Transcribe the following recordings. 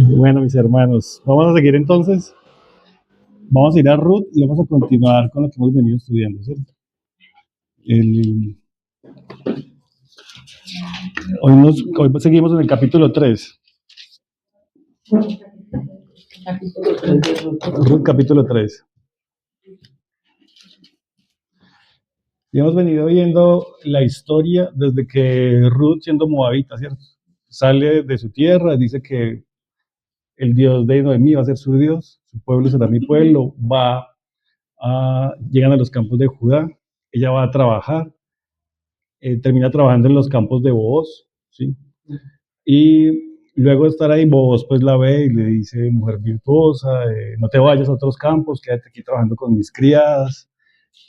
Bueno, mis hermanos, vamos a seguir entonces. Vamos a ir a Ruth y vamos a continuar con lo que hemos venido estudiando, ¿cierto? El, hoy seguimos en el capítulo 3. Ruth, capítulo 3. Y hemos venido viendo la historia desde que Ruth, siendo moabita, ¿cierto? Sale de su tierra, dice que el Dios de Noemí va a ser su Dios, su pueblo será mi pueblo, llegan a los campos de Judá, ella va a trabajar, termina trabajando en los campos de Booz, ¿sí? Y luego de estar ahí, Booz pues la ve y le dice, mujer virtuosa, no te vayas a otros campos, quédate aquí trabajando con mis criadas.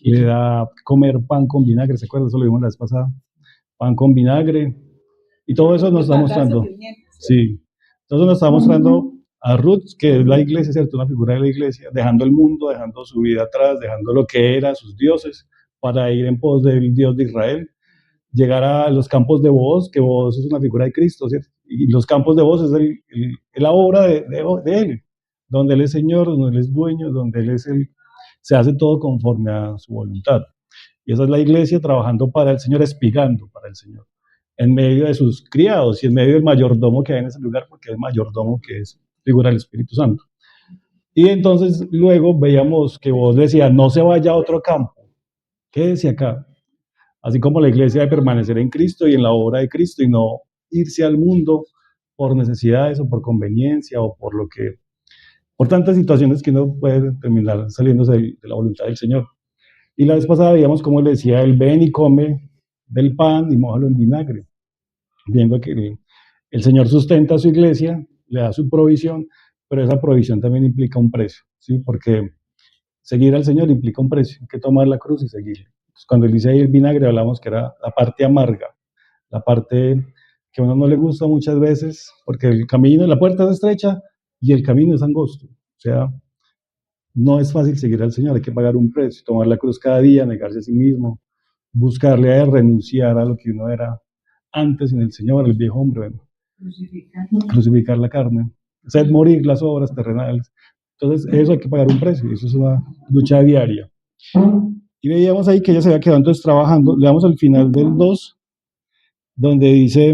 Le da comer pan con vinagre, ¿se acuerdan? Eso lo vimos la vez pasada. Pan con vinagre. Y todo eso nos está mostrando. Sí. Entonces nos está mostrando a Ruth, que es la iglesia, ¿cierto? Una figura de la iglesia, dejando el mundo, dejando su vida atrás, dejando lo que era, sus dioses, para ir en pos del Dios de Israel. Llegar a los campos de Booz, que Booz es una figura de Cristo, ¿cierto? Y los campos de Booz es la obra de Él, donde Él es Señor, donde Él es dueño, donde Él es se hace todo conforme a su voluntad. Y esa es la iglesia trabajando para el Señor, espigando para el Señor, en medio de sus criados y en medio del mayordomo que hay en ese lugar, porque es mayordomo que es figura del Espíritu Santo. Y entonces luego veíamos que vos decía, no se vaya a otro campo, quédese acá. Así como la iglesia debe permanecer en Cristo y en la obra de Cristo y no irse al mundo por necesidades o por conveniencia o por tantas situaciones que uno puede terminar saliéndose de la voluntad del Señor. Y la vez pasada veíamos cómo le decía él, ven y come del pan y mójalo en vinagre, viendo que el Señor sustenta a su iglesia, le da su provisión, pero esa provisión también implica un precio, ¿sí? Porque seguir al Señor implica un precio, hay que tomar la cruz y seguirle. Entonces, cuando él dice ahí el vinagre, hablamos que era la parte amarga, la parte que a uno no le gusta muchas veces, porque el camino, la puerta es estrecha y el camino es angosto. O sea, no es fácil seguir al Señor, hay que pagar un precio, tomar la cruz cada día, negarse a sí mismo, buscarle a él, renunciar a lo que uno era antes en el Señor, el viejo hombre, bueno, crucificar la carne, hacer morir las obras terrenales. Entonces, eso hay que pagar un precio, eso es una lucha diaria. Y veíamos ahí que ella se había quedado entonces trabajando, le damos al final del 2, donde dice,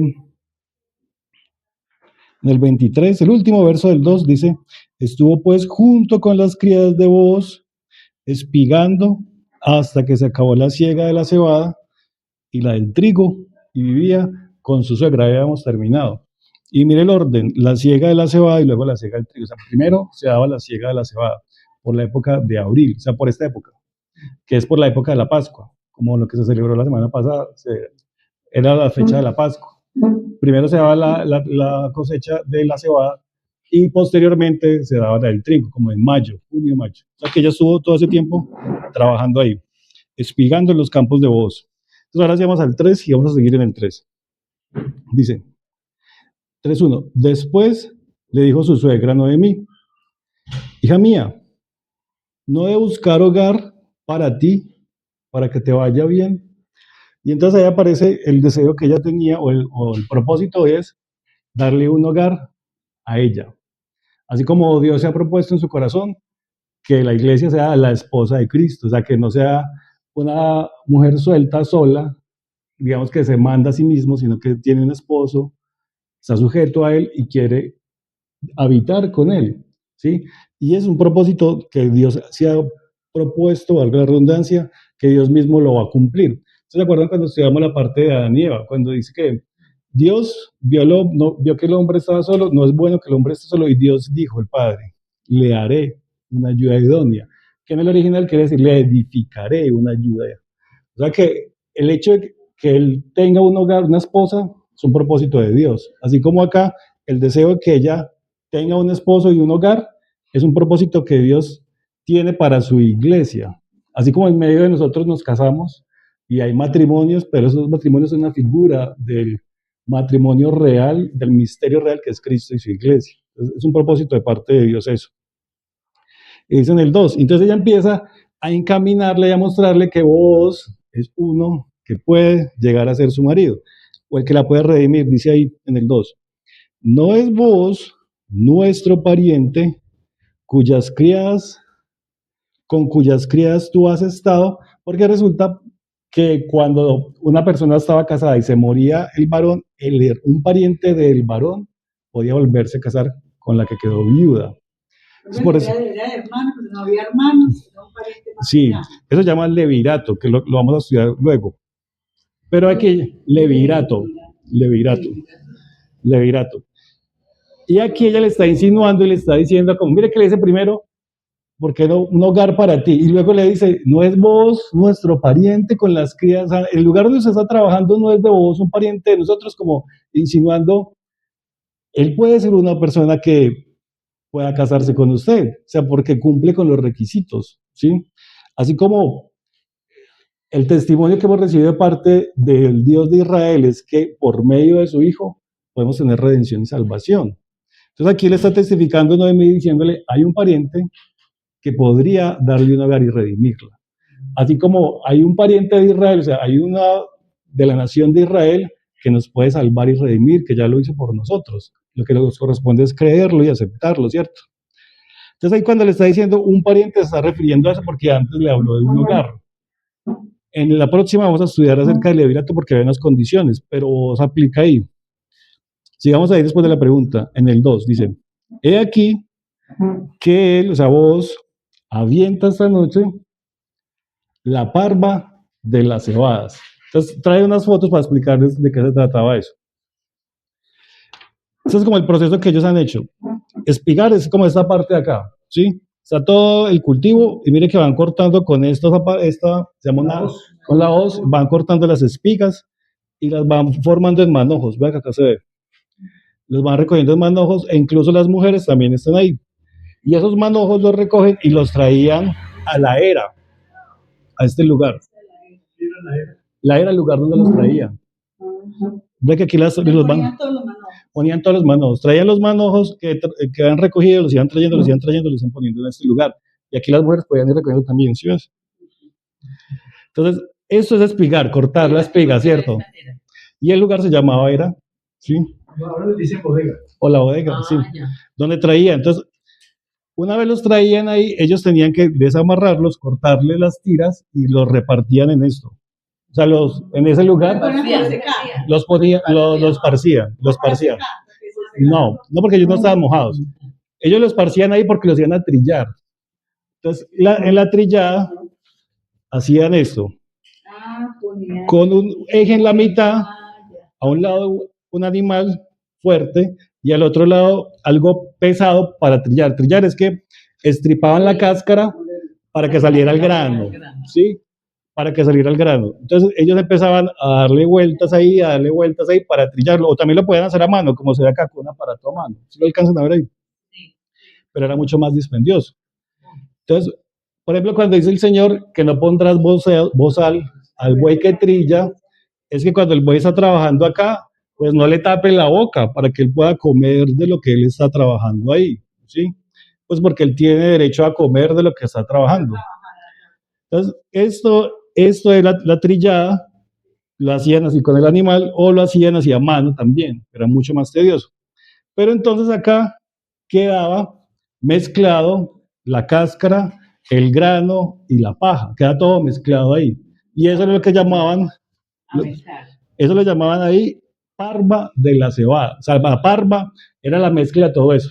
en el 23, el último verso del 2 dice, estuvo pues junto con las criadas de Booz, espigando hasta que se acabó la siega de la cebada y la del trigo, y vivía con su suegra. Ya habíamos terminado. Y mire el orden, la siega de la cebada y luego la siega del trigo. O sea, primero se daba la siega de la cebada por la época de abril, o sea, por esta época, que es por la época de la Pascua, como lo que se celebró la semana pasada, era la fecha de la Pascua. Primero se daba la cosecha de la cebada y posteriormente se daba la del trigo, como en mayo, junio, mayo. O sea que ella estuvo todo ese tiempo trabajando ahí, espigando en los campos de Booz. Entonces ahora llegamos al 3 y vamos a seguir en el 3. Dice, 3.1. Después le dijo su suegra Noemí, hija mía, no he de buscar hogar para ti, para que te vaya bien. Y entonces ahí aparece el deseo que ella tenía, o el propósito es darle un hogar a ella. Así como Dios se ha propuesto en su corazón que la iglesia sea la esposa de Cristo, o sea, que no sea una mujer suelta, sola, digamos que se manda a sí mismo, sino que tiene un esposo, está sujeto a él y quiere habitar con él, ¿sí? Y es un propósito que Dios se ha propuesto, valga la redundancia, que Dios mismo lo va a cumplir. ¿Se acuerdan cuando estudiamos la parte de Adán y Eva? Cuando dice que Dios vio que el hombre estaba solo, no es bueno que el hombre esté solo, y Dios dijo, el Padre, le haré una ayuda idónea, que en el original quiere decir, le edificaré una ayuda. O sea que el hecho de que él tenga un hogar, una esposa, es un propósito de Dios. Así como acá, el deseo de que ella tenga un esposo y un hogar es un propósito que Dios tiene para su iglesia. Así como en medio de nosotros nos casamos y hay matrimonios, pero esos matrimonios son una figura del matrimonio real, del misterio real que es Cristo y su iglesia. Entonces, es un propósito de parte de Dios eso. Y dice en el 2, entonces ella empieza a encaminarle y a mostrarle que vos es uno que puede llegar a ser su marido, o el que la puede redimir, dice ahí en el 2. No es vos nuestro pariente, con cuyas criadas tú has estado, porque resulta que cuando una persona estaba casada y se moría el varón, un pariente del varón podía volverse a casar con la que quedó viuda. Es por eso. Era hermano, pero no había hermanos, era un pariente más. Sí, eso se llama levirato, que lo vamos a estudiar luego. Pero aquí, levirato. Y aquí ella le está insinuando y le está diciendo, como, mire que le dice primero, ¿por qué no un hogar para ti? Y luego le dice, no es vos nuestro pariente con las crías, o sea, el lugar donde usted está trabajando no es de vos, un pariente de nosotros, como insinuando, él puede ser una persona que pueda casarse con usted, o sea, porque cumple con los requisitos, ¿sí? Así como el testimonio que hemos recibido de parte del Dios de Israel es que por medio de su Hijo podemos tener redención y salvación. Entonces aquí le está testificando Noemí diciéndole, hay un pariente que podría darle un hogar y redimirla. Así como hay un pariente de Israel, o sea, hay una de la nación de Israel que nos puede salvar y redimir, que ya lo hizo por nosotros. Lo que nos corresponde es creerlo y aceptarlo, ¿cierto? Entonces ahí cuando le está diciendo un pariente se está refiriendo a eso porque antes le habló de un hogar. En la próxima vamos a estudiar acerca del levirato porque hay unas condiciones, pero se aplica ahí. Sigamos ahí después de la pregunta, en el 2, dice, he aquí que él, o sea, vos, avienta esta noche la parva de las cebadas. Entonces trae unas fotos para explicarles de qué se trataba eso. Eso es como el proceso que ellos han hecho. Espigar es como esta parte de acá, ¿sí? Está todo el cultivo y mire que van cortando con esta se llama con la hoz, van cortando las espigas y las van formando en manojos. Vean que acá se ve. Los van recogiendo en manojos e incluso las mujeres también están ahí. Y esos manojos los recogen y los traían a la era, a este lugar. La era el lugar donde los traían. Ve que aquí ponían todos los manojos, traían los manojos que habían recogido, los iban trayendo, los iban poniendo en este lugar. Y aquí las mujeres podían ir recogiendo también, ¿sí ves? Entonces, eso es espigar, cortar la espiga, ¿cierto? Y el lugar se llamaba era, ¿sí? Ahora le dicen bodega. O la bodega, sí. Donde traían. Entonces, una vez los traían ahí, ellos tenían que desamarrarlos, cortarle las tiras y los repartían en esto. O sea, en ese lugar los parcían. No, porque ellos no estaban mojados. Ellos los parcían ahí porque los iban a trillar. Entonces, en la trillada hacían esto. Con un eje en la mitad, a un lado un animal fuerte y al otro lado algo pesado para trillar. Trillar es que estripaban la cáscara para que saliera el grano, ¿sí? Para que saliera el grano. Entonces ellos empezaban a darle vueltas ahí para trillarlo, o también lo podían hacer a mano, como se ve acá con un aparato a mano. ¿Sí lo alcanzan a ver ahí? Pero era mucho más dispendioso. Entonces, por ejemplo, cuando dice el Señor que no pondrás bozal al buey que trilla, es que cuando el buey está trabajando acá, pues no le tape la boca para que él pueda comer de lo que él está trabajando ahí, ¿sí? Pues porque él tiene derecho a comer de lo que está trabajando. Entonces, esto de la trillada, lo hacían así con el animal o lo hacían así a mano también, era mucho más tedioso. Pero entonces acá quedaba mezclado la cáscara, el grano y la paja, queda todo mezclado ahí. Y eso es lo que llamaban, eso lo llamaban ahí parva de la cebada. O sea, la parva era la mezcla de todo eso.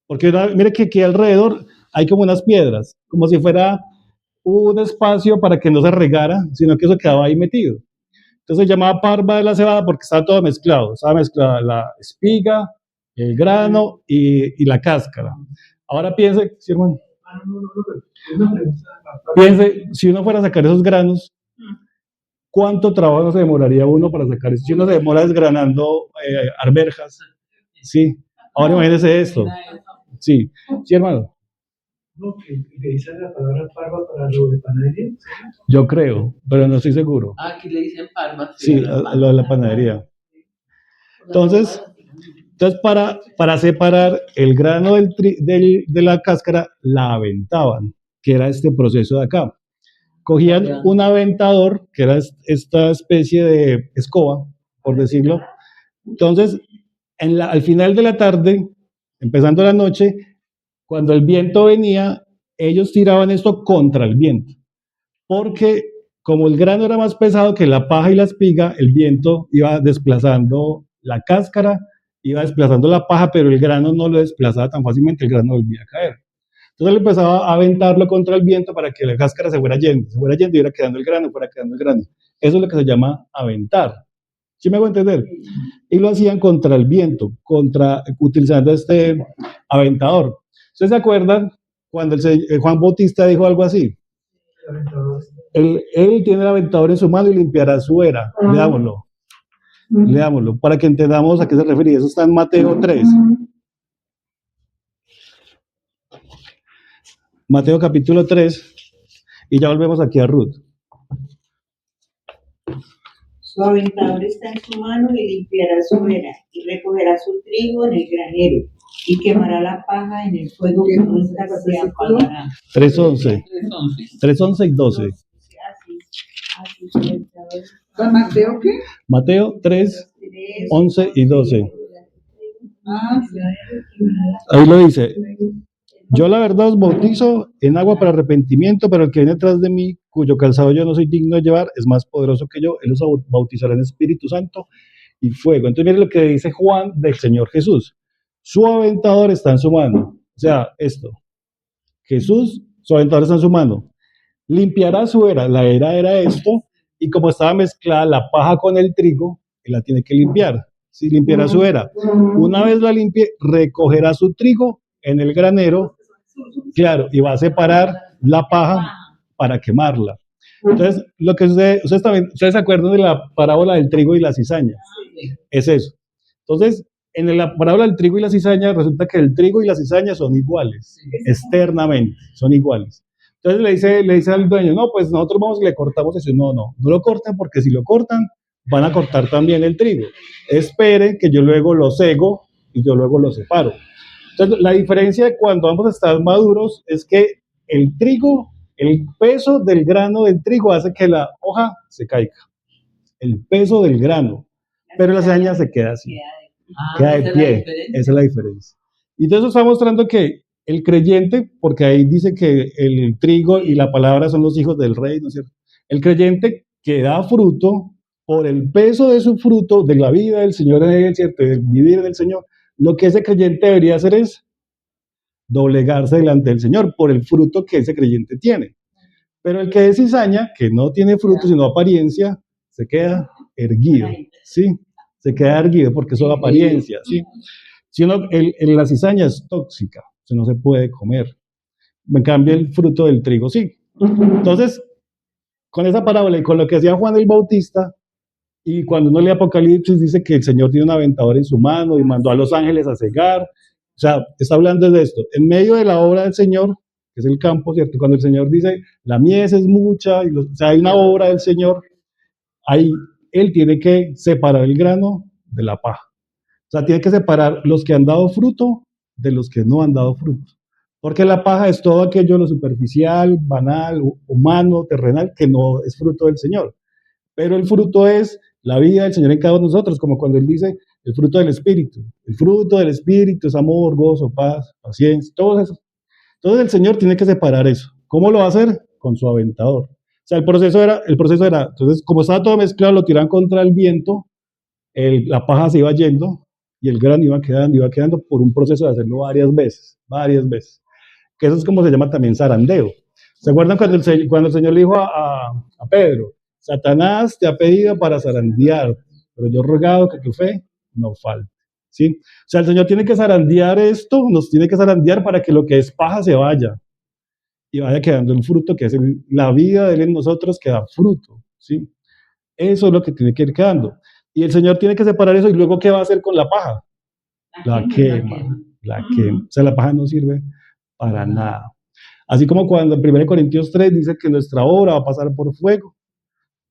Porque mire que aquí alrededor hay como unas piedras, como si fuera un espacio para que no se regara, sino que eso quedaba ahí metido. Entonces se llamaba parva de la cebada porque estaba todo mezclado. Estaba mezclada la espiga, el grano y la cáscara. Ahora piense, ¿sí, hermano? Piense, si uno fuera a sacar esos granos, ¿cuánto trabajo se demoraría uno para sacar eso? Si uno se demora desgranando arvejas, ¿sí? Ahora imagínese esto. Sí, sí, hermano. ¿No? ¿Que dicen la palabra parva para lo de panadería? Yo creo, pero no estoy seguro. Aquí le dicen parva. Sí, a lo de la panadería. Entonces para separar el grano de la cáscara, la aventaban, que era este proceso de acá. Cogían un aventador, que era esta especie de escoba, por decirlo. Entonces, al final de la tarde, empezando la noche, cuando el viento venía, ellos tiraban esto contra el viento, porque como el grano era más pesado que la paja y la espiga, el viento iba desplazando la cáscara, iba desplazando la paja, pero el grano no lo desplazaba tan fácilmente, el grano volvía a caer. Entonces él empezaba a aventarlo contra el viento para que la cáscara se fuera yendo y iba quedando el grano, fuera quedando el grano. Eso es lo que se llama aventar. ¿Sí me hago entender? Y lo hacían contra el viento, utilizando este aventador. ¿Ustedes se acuerdan cuando Juan Bautista dijo algo así? Él tiene el aventador en su mano y limpiará su era. Leámoslo, para que entendamos a qué se refiere. Eso está en Mateo 3. Mateo capítulo 3, y ya volvemos aquí a Ruth. Su aventador está en su mano y limpiará su era, y recogerá su trigo en el granero, y quemará la paja en el fuego que nunca se apagará. 3:11. 3:11 y 12. ¿Mateo qué? Mateo 3, 11 y 12. Ahí lo dice. Yo la verdad os bautizo en agua para arrepentimiento, pero el que viene detrás de mí, cuyo calzado yo no soy digno de llevar, es más poderoso que yo. Él os bautizará en Espíritu Santo y fuego. Entonces miren lo que dice Juan del Señor Jesús. Su aventador está en su mano. O sea, esto. Jesús, su aventador está en su mano. Limpiará su era. La era esto. Y como estaba mezclada la paja con el trigo, él la tiene que limpiar. Sí, limpiará su era. Una vez la limpie, recogerá su trigo en el granero, claro, y va a separar la paja para quemarla. Entonces, lo que ustedes se acuerdan de la parábola del trigo y la cizaña, es eso. Entonces, en la parábola del trigo y la cizaña, resulta que el trigo y la cizaña son iguales, externamente, son iguales. Entonces le dice al dueño, no, pues nosotros vamos y le cortamos eso. No lo corten, porque si lo cortan, van a cortar también el trigo. Espere que yo luego lo cego y yo luego lo separo. Entonces, la diferencia de cuando vamos a estar maduros es que el trigo, el peso del grano del trigo hace que la hoja se caiga. El peso del grano. Pero la cizaña se queda así. Queda de pie. Esa es la diferencia. Y entonces está mostrando que el creyente, porque ahí dice que el trigo y la palabra son los hijos del rey, ¿no es cierto? El creyente que da fruto, por el peso de su fruto, de la vida del Señor en él, ¿cierto? Del vivir del Señor, lo que ese creyente debería hacer es doblegarse delante del Señor por el fruto que ese creyente tiene. Pero el que es cizaña, que no tiene fruto sino apariencia, se queda erguido, ¿sí? Se queda erguido porque es solo apariencia, ¿sí? Si la cizaña es tóxica, no se puede comer. En cambio, el fruto del trigo sí. Entonces, con esa parábola y con lo que hacía Juan el Bautista, y cuando uno lee Apocalipsis dice que el Señor tiene un aventador en su mano y mandó a los ángeles a cegar. O sea, está hablando de esto. En medio de la obra del Señor, que es el campo, ¿cierto? Cuando el Señor dice, la mies es mucha, o sea, hay una obra del Señor, ahí Él tiene que separar el grano de la paja. O sea, tiene que separar los que han dado fruto de los que no han dado fruto. Porque la paja es todo aquello, lo superficial, banal, humano, terrenal, que no es fruto del Señor. Pero el fruto es la vida del Señor en cada uno de nosotros, como cuando Él dice el fruto del Espíritu. El fruto del Espíritu es amor, gozo, paz, paciencia, todo eso. Entonces el Señor tiene que separar eso. ¿Cómo lo va a hacer? Con su aventador. O sea, el proceso era, entonces como estaba todo mezclado, lo tiraban contra el viento, la paja se iba yendo y el grano iba quedando por un proceso de hacerlo varias veces. Que eso es como se llama también zarandeo. ¿Se acuerdan cuando el Señor le dijo a Pedro? Satanás te ha pedido para zarandear, pero yo he rogado que tu fe no falte, ¿sí? O sea, el Señor tiene que zarandear esto, nos tiene que zarandear para que lo que es paja se vaya y vaya quedando el fruto, que es la vida de Él en nosotros, que da fruto, ¿sí? Eso es lo que tiene que ir quedando. Y el Señor tiene que separar eso, y luego, ¿qué va a hacer con la paja? La quema. O sea, la paja no sirve para nada. Así como cuando en 1 Corintios 3 dice que nuestra obra va a pasar por fuego,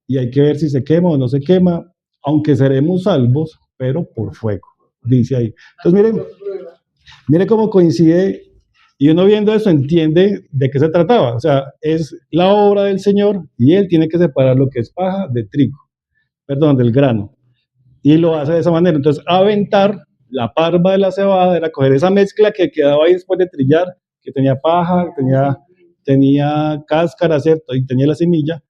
y hay que ver si se quema o no se quema, aunque seremos salvos, pero por fuego, dice ahí. Entonces miren cómo coincide, y uno viendo eso entiende de qué se trataba. O sea, es la obra del Señor y Él tiene que separar lo que es paja de trigo, del grano, y lo hace de esa manera. Entonces, aventar La parva de la cebada era coger esa mezcla que quedaba ahí después de trillar, que tenía paja, tenía cáscara, ¿cierto? Y tenía la semilla,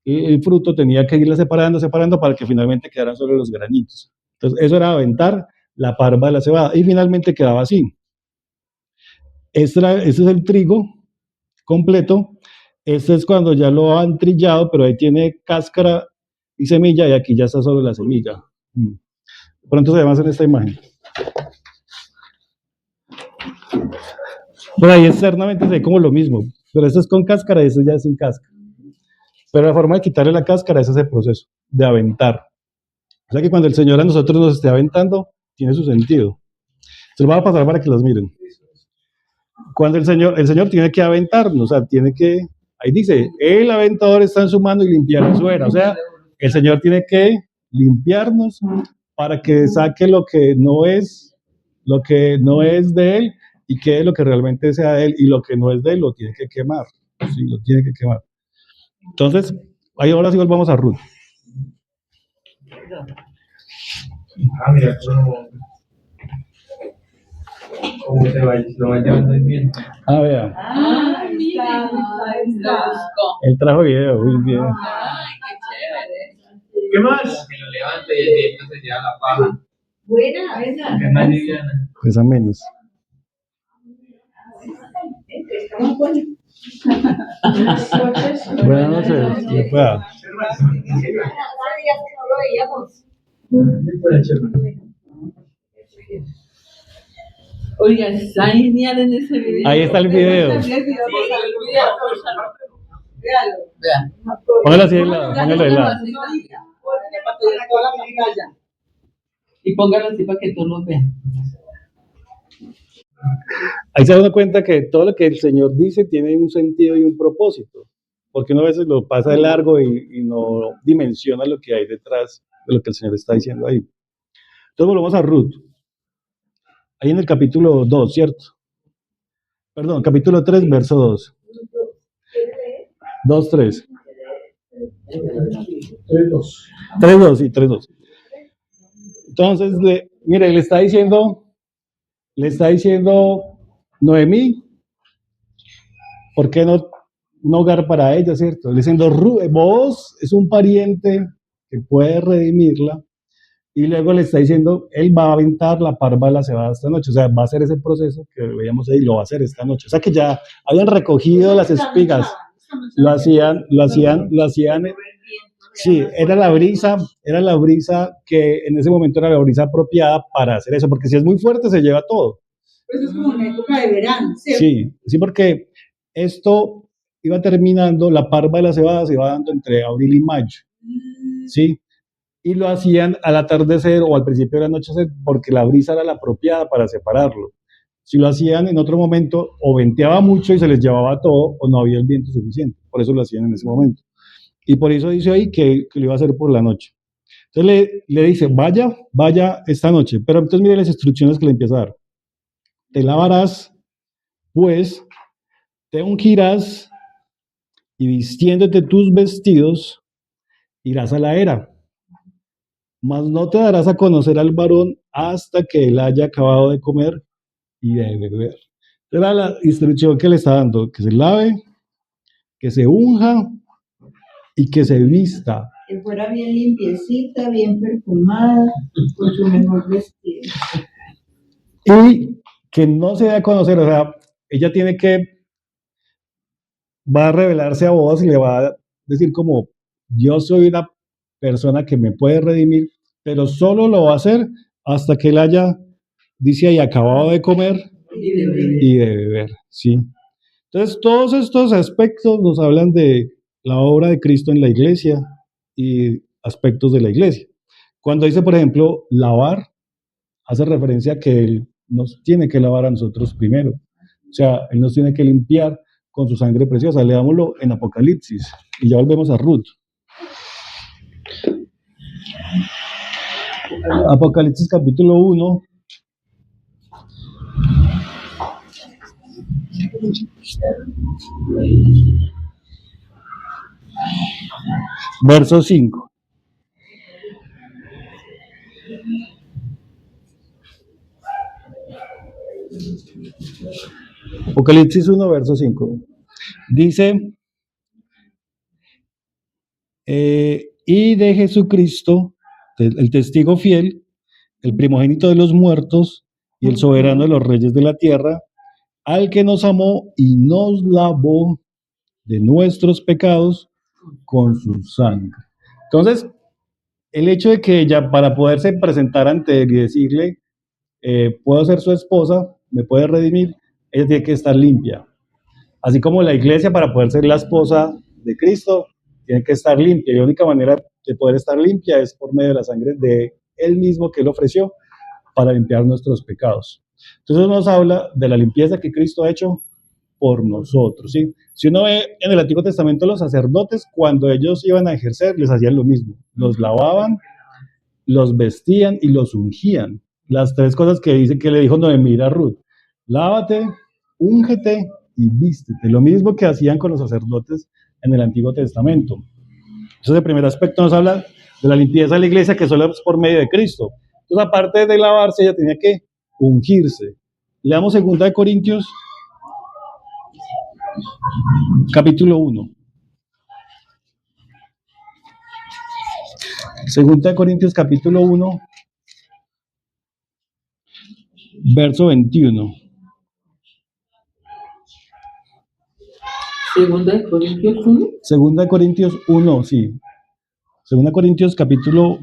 y el fruto tenía que irla separando para que finalmente quedaran solo los granitos. Entonces, eso era aventar la parva de la cebada, y finalmente quedaba así. Este es el trigo completo. Este es cuando ya lo han trillado, pero ahí tiene cáscara y semilla, y aquí ya está solo la semilla. Pronto se ve más en esta imagen. Por ahí externamente se ve como lo mismo, pero esto es con cáscara y esto ya es sin cáscara. Pero la forma de quitarle la cáscara es ese proceso de aventar. O sea que cuando el Señor a nosotros nos esté aventando, tiene su sentido. Se lo voy a pasar para que los miren. Cuando el Señor tiene que aventarnos, o sea, tiene que, ahí dice, el aventador está en su mano y limpiar la suera. O sea, el Señor tiene que limpiarnos para que saque lo que no es de Él y quede lo que realmente sea de Él, y lo que no es de Él lo tiene que quemar. Sí, lo tiene que quemar. Entonces, ahí ahora sí volvamos a Ruth. Mira, cómo se va, lo va llevando el viento. Vea. Ahí está. Él trajo video, muy bien. Ay, qué chévere. ¿Qué más? Que lo levante y el viento se lleva la paja. Buena. ¿Qué más, Liliana? Pesa menos. Estamos buenos. Buenas noches. Que pueda. Oiga, está genial en ese video. Ahí está el video. Sí, el video, Vea. Póngalo así de lado, póngalo de lado. Y póngalo así para que todos lo vean. Ahí se da cuenta que todo lo que el Señor dice tiene un sentido y un propósito, porque uno a veces lo pasa de largo y no dimensiona lo que hay detrás de lo que el Señor está diciendo ahí. Entonces volvemos a Ruth. Ahí en el capítulo 2, ¿cierto? Perdón, capítulo 3, verso 2. 2, 3. 3-2. 3, 2, sí, 3, 2. Entonces, mire, le está diciendo Noemí, ¿por qué no un hogar para ella, cierto? Le diciendo, vos es un pariente que puede redimirla, y luego le está diciendo, él va a aventar la parva de la cebada esta noche, o sea, va a hacer ese proceso que veíamos ahí, lo va a hacer esta noche. O sea que ya habían recogido las espigas, lo hacían, sí, era la brisa que en ese momento era la brisa apropiada para hacer eso, porque si es muy fuerte se lleva todo. Eso es como una época de verano, ¿cierto? Sí, porque esto iba terminando, la parva de la cebada se iba dando entre abril y mayo, ¿sí? Y lo hacían al atardecer o al principio del anochecer porque la brisa era la apropiada para separarlo. Si lo hacían en otro momento, o venteaba mucho y se les llevaba todo, o no había el viento suficiente. Por eso lo hacían en ese momento. Y por eso dice ahí que lo iba a hacer por la noche. Entonces le dice, vaya esta noche. Pero entonces mire las instrucciones que le empieza a dar. Te lavarás, pues, te ungirás, y vistiéndote tus vestidos, irás a la era. Mas no te darás a conocer al varón hasta que él haya acabado de comer y de beber. Era la instrucción que le está dando, que se lave, que se unja y que se vista. Que fuera bien limpiecita, bien perfumada, con su mejor vestido. Y que no se dé a conocer, o sea, ella va a revelarse a vos y le va a decir como, yo soy una persona que me puede redimir, pero solo lo va a hacer hasta que él haya, dice ahí, acabado de comer y de beber, ¿sí? Entonces, todos estos aspectos nos hablan de la obra de Cristo en la iglesia y aspectos de la iglesia. Cuando dice, por ejemplo, lavar, hace referencia a que Él nos tiene que lavar a nosotros primero. O sea, Él nos tiene que limpiar con su sangre preciosa. Leámoslo en Apocalipsis y ya volvemos a Ruth. Apocalipsis capítulo 1. Verso 5. Apocalipsis 1, verso 5. Dice, y de Jesucristo, el testigo fiel, el primogénito de los muertos y el soberano de los reyes de la tierra, al que nos amó y nos lavó de nuestros pecados con su sangre. Entonces, el hecho de que ella, para poderse presentar ante él y decirle, puedo ser su esposa, me puede redimir, ella tiene que estar limpia. Así como la iglesia, para poder ser la esposa de Cristo, tiene que estar limpia. Y la única manera de poder estar limpia es por medio de la sangre de él mismo que él ofreció para limpiar nuestros pecados. Entonces nos habla de la limpieza que Cristo ha hecho por nosotros, ¿sí? Si uno ve en el Antiguo Testamento, los sacerdotes, cuando ellos iban a ejercer, les hacían lo mismo. Los lavaban, los vestían y los ungían. Las tres cosas que dice que le dijo Noemí a Ruth: lávate, úngete y vístete. Lo mismo que hacían con los sacerdotes en el Antiguo Testamento. Entonces, el primer aspecto nos habla de la limpieza de la iglesia, que solo es por medio de Cristo. Entonces, aparte de lavarse, ella tenía que ungirse. Leamos 2 Corintios, capítulo 1. 2 Corintios, capítulo 1, verso 21. Segunda de Corintios 1. 2 Corintios 1, sí. 2 Corintios, capítulo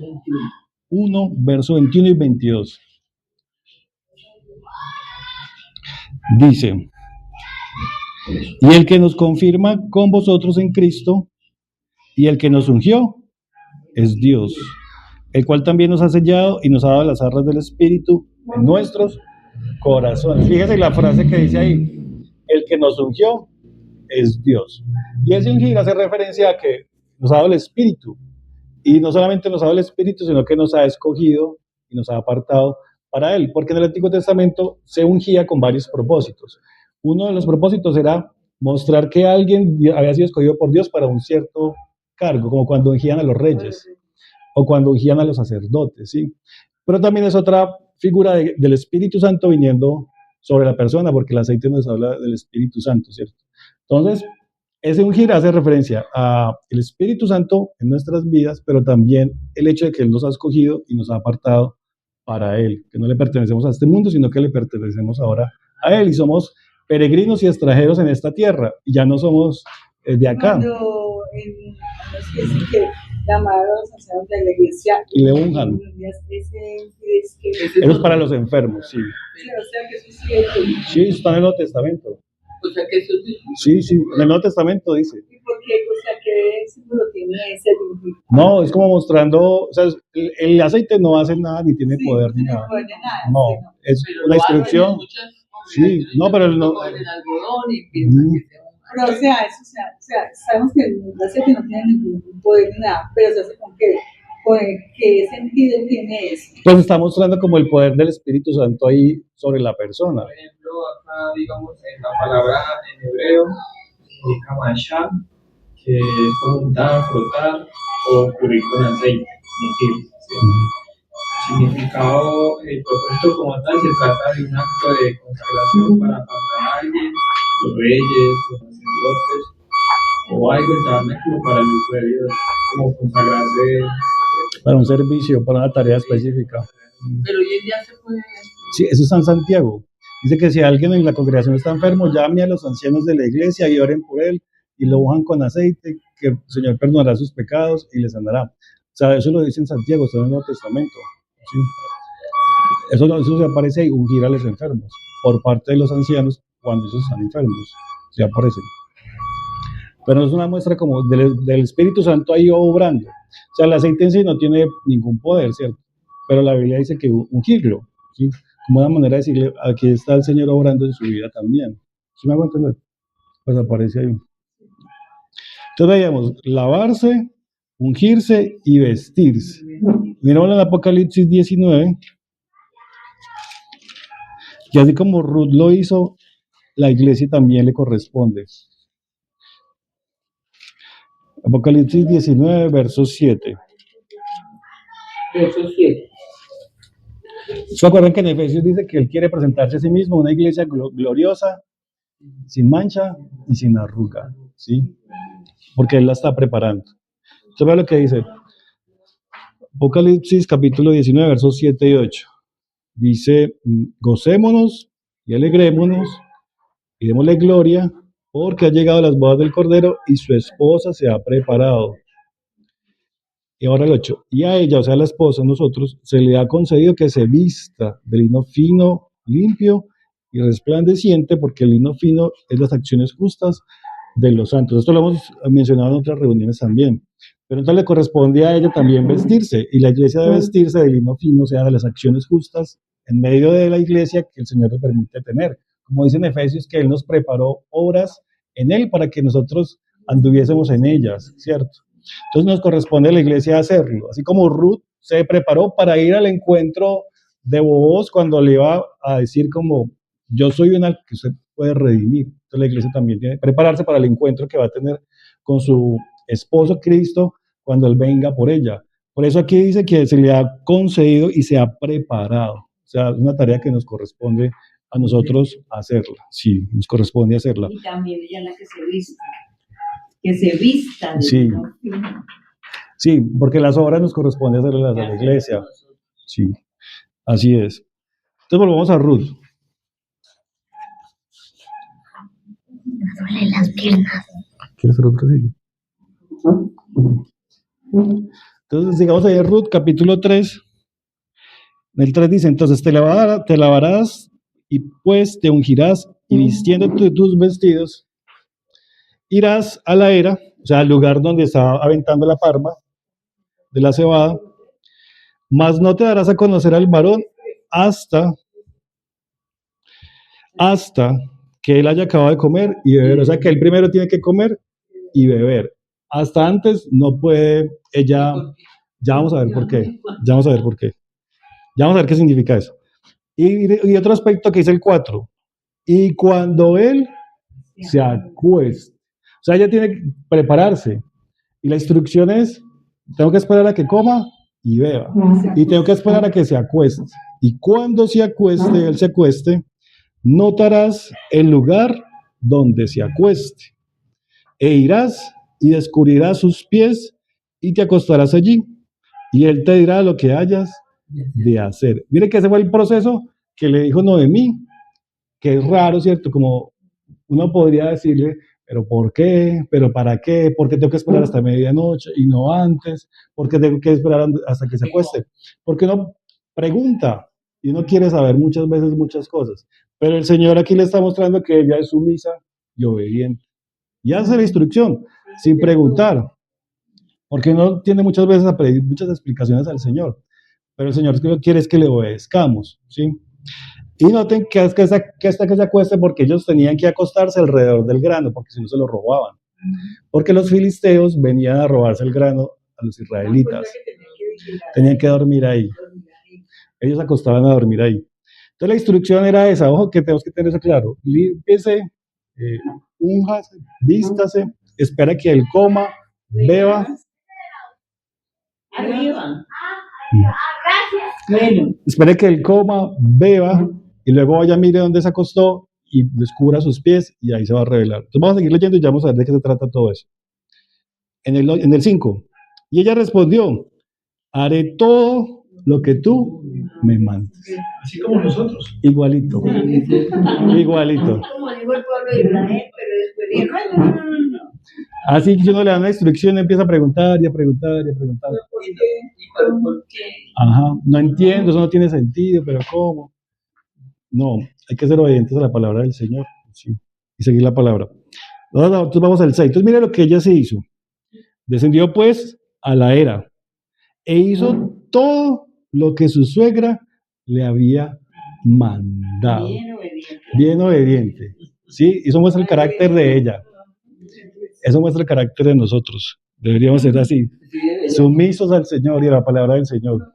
1, verso 21 y 22. Dice, y el que nos confirma con vosotros en Cristo, y el que nos ungió, es Dios, el cual también nos ha sellado y nos ha dado las arras del Espíritu en nuestros corazones. Fíjese la frase que dice ahí, el que nos ungió es Dios. Y ese ungir hace referencia a que nos ha dado el Espíritu. Y no solamente nos ha dado el Espíritu, sino que nos ha escogido y nos ha apartado para Él. Porque en el Antiguo Testamento se ungía con varios propósitos. Uno de los propósitos era mostrar que alguien había sido escogido por Dios para un cierto cargo, como cuando ungían a los reyes o cuando ungían a los sacerdotes, ¿sí? Pero también es otra figura del Espíritu Santo viniendo sobre la persona, porque el aceite nos habla del Espíritu Santo, ¿cierto? Entonces, ese ungir hace referencia al Espíritu Santo en nuestras vidas, pero también el hecho de que Él nos ha escogido y nos ha apartado para Él, que no le pertenecemos a este mundo, sino que le pertenecemos ahora a Él, y somos peregrinos y extranjeros en esta tierra, y ya no somos de acá. Cuando los que sí que llamaron a los ancianos de la iglesia Y le unjan. Eso es para los enfermos, sí. Sí, o sea que eso sí es. Sí, está en el Nuevo Testamento. O sea que eso es. Sí, sí, en el Nuevo Testamento dice. ¿Y por qué? O sea, ¿qué símbolo tiene ese ungir? No, es como mostrando, o sea, el aceite no hace nada, ni tiene poder, ni nada. No puede nada. No, es Pero una lo hacen en instrucción. muchas Sí, no, pero él no. cogen el algodón y piensan que se Pero, o sea, eso, o sea, sabemos que el aceite no tiene ningún poder ni nada, pero se hace con qué. ¿Qué sentido tiene eso? Pues está mostrando como el poder del Espíritu Santo ahí sobre la persona. Por ejemplo, acá, digamos, en la palabra en hebreo, kamashá, que es como untar, frotar o cubrir con aceite. Ungir, ¿sí? Significado, el propósito como tal, se trata de un acto de consagración para apartar a alguien, los reyes, los sacerdotes, o algo en tabernáculo para el uso de Dios, como consagrarse Para un servicio, para una tarea específica. Pero hoy en día se puede. Sí, eso está en Santiago. Dice que si alguien en la congregación está enfermo, llame a los ancianos de la iglesia y oren por él y lo unjan con aceite, que el Señor perdonará sus pecados y le sanará. O sea, eso lo dice en Santiago, está en el Nuevo Testamento. ¿Sí? Eso se aparece ahí, ungir a los enfermos, por parte de los ancianos cuando ellos están enfermos. Se aparece. Pero es una muestra como del Espíritu Santo ahí obrando. O sea, el aceite en sí no tiene ningún poder, ¿cierto? Pero la Biblia dice que ungirlo, ¿sí? Como una manera de decirle, aquí está el Señor obrando en su vida también. ¿Sí me hago entender? Pues aparece ahí. Entonces veíamos, lavarse, ungirse y vestirse. Miramos en Apocalipsis 19, y así como Ruth lo hizo, la iglesia también le corresponde. Apocalipsis 19, verso 7. Verso 7. ¿Se acuerdan que en Efesios dice que él quiere presentarse a sí mismo una iglesia gloriosa, sin mancha y sin arruga? ¿Sí? Porque él la está preparando. Entonces vea lo que dice Apocalipsis capítulo 19, versos 7 y 8. Dice, gocémonos y alegrémonos y démosle gloria porque ha llegado las bodas del Cordero y su esposa se ha preparado. Y ahora el 8. Y a ella, o sea, a la esposa, nosotros, se le ha concedido que se vista de lino fino, limpio y resplandeciente, porque el lino fino es las acciones justas de los santos. Esto lo hemos mencionado en otras reuniones también. Pero entonces le corresponde a ella también vestirse, y la iglesia debe vestirse de lino fino, o sea, de las acciones justas en medio de la iglesia que el Señor le permite tener. Como dice en Efesios, que Él nos preparó obras en Él para que nosotros anduviésemos en ellas, ¿cierto? Entonces nos corresponde a la iglesia hacerlo, así como Ruth se preparó para ir al encuentro de Booz cuando le iba a decir como, yo soy una que usted puede redimir. Entonces la iglesia también tiene que prepararse para el encuentro que va a tener con su esposo Cristo cuando Él venga por ella. Por eso aquí dice que se le ha concedido y se ha preparado. O sea, es una tarea que nos corresponde a nosotros hacerla. Sí, nos corresponde hacerla. Y también ella la que se vista. Que se vista de Sí. lino fino. Sí, porque las obras nos corresponde hacerlas a la iglesia. Sí, así es. Entonces volvamos a Ruth. Duele las piernas. ¿Quieres hacer otro sí? Entonces, sigamos ahí en Ruth, capítulo 3. En el 3 dice, entonces te lavarás y pues te ungirás y vistiendo tus vestidos, irás a la era, o sea, al lugar donde estaba aventando la parva de la cebada, mas no te darás a conocer al varón hasta que él haya acabado de comer y beber. O sea, que él primero tiene que comer y beber. Hasta antes no puede ella. Ya vamos a ver por qué. Ya vamos a ver por qué. Ya vamos a ver qué significa eso. Y otro aspecto que dice el 4. Y cuando él se acueste. O sea, ella tiene que prepararse. Y la instrucción es, tengo que esperar a que coma y beba. Y tengo que esperar a que se acueste. Y cuando se acueste, él se acueste, notarás el lugar donde se acueste. E irás y descubrirás sus pies y te acostarás allí. Y él te dirá lo que hayas de hacer. Mire que ese fue el proceso que le dijo Noemí, que es raro, ¿cierto? Como uno podría decirle, pero ¿por qué? ¿Pero para qué? ¿Por qué tengo que esperar hasta medianoche y no antes? ¿Por qué tengo que esperar hasta que se acueste? Porque uno pregunta y uno quiere saber muchas veces muchas cosas. Pero el Señor aquí le está mostrando que ella es sumisa y obediente. Y hace la instrucción sin preguntar. Porque uno tiende muchas veces a pedir muchas explicaciones al Señor. Pero el Señor lo que quiere es que le obedezcamos, ¿sí? Y noten que hasta que se acueste, porque ellos tenían que acostarse alrededor del grano, porque si no se lo robaban. Porque los filisteos venían a robarse el grano a los israelitas. Tenían que dormir ahí. Ellos acostaban a dormir ahí. Entonces la instrucción era esa, ojo que tenemos que tener eso claro. Límpiese, únjase, vístase, espera que él coma, beba. Arriba. Bueno. Espere que él coma, beba, y luego vaya, mire dónde se acostó y descubra sus pies, y ahí se va a revelar. Entonces vamos a seguir leyendo y ya vamos a ver de qué se trata todo eso. En el 5. Y ella respondió, haré todo lo que tú me mandes. Así como nosotros. Igualito. Igualito. Como dijo el pueblo de Israel, pero después dijo, no. Así que si uno le da una instrucción, empieza a preguntar y a preguntar y a preguntar. ¿Por qué? Ajá, no entiendo, eso no tiene sentido, pero ¿cómo? No, hay que ser obedientes a la palabra del Señor, sí, y seguir la palabra. Entonces vamos al 6. Entonces mira lo que ella se hizo. Descendió pues a la era e hizo todo lo que su suegra le había mandado. Bien obediente. Bien obediente. Sí, eso muestra el carácter de ella. Eso muestra el carácter de nosotros. Deberíamos ser así, sumisos al Señor y a la palabra del Señor.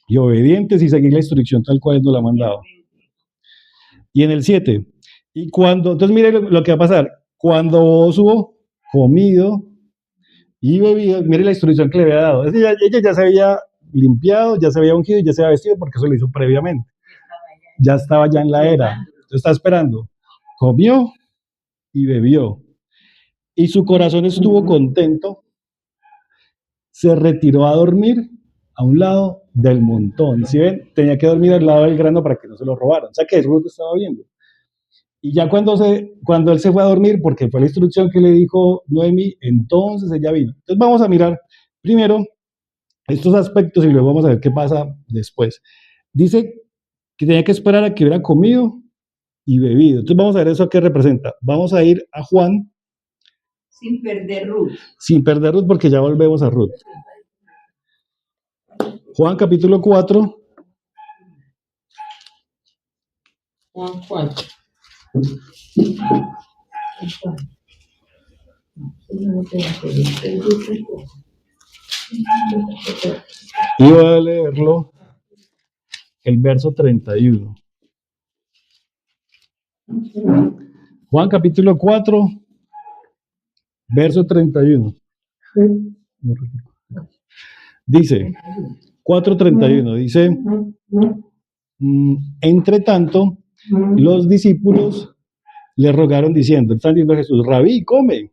Y obedientes y seguir la instrucción tal cual nos la ha mandado. Y en el 7. Y cuando, entonces mire lo que va a pasar. Cuando vos hubo comido y bebido, mire la instrucción que le había dado. Ella ya se había limpiado, ya se había ungido y ya se había vestido porque eso lo hizo previamente. Ya estaba ya en la era. Entonces está esperando. Comió y bebió. Y su corazón estuvo contento. Se retiró a dormir a un lado del montón. ¿Sí ven? Tenía que dormir al lado del grano para que no se lo robaran. O sea que Ruth estaba viendo. Y ya cuando él se fue a dormir, porque fue la instrucción que le dijo Noemi, entonces ella vino. Entonces vamos a mirar primero estos aspectos y luego vamos a ver qué pasa después. Dice que tenía que esperar a que hubiera comido y bebido. Entonces vamos a ver eso qué representa. Vamos a ir a Juan. Sin perder Ruth. Sin perder Ruth, porque ya volvemos a Ruth. Juan capítulo 4. Juan 4. Y voy a leerlo, el verso 31. Juan capítulo 4, verso 31. Dice, 4:31, dice, entre tanto, los discípulos le rogaron diciendo, están diciendo a Jesús, Rabí, come.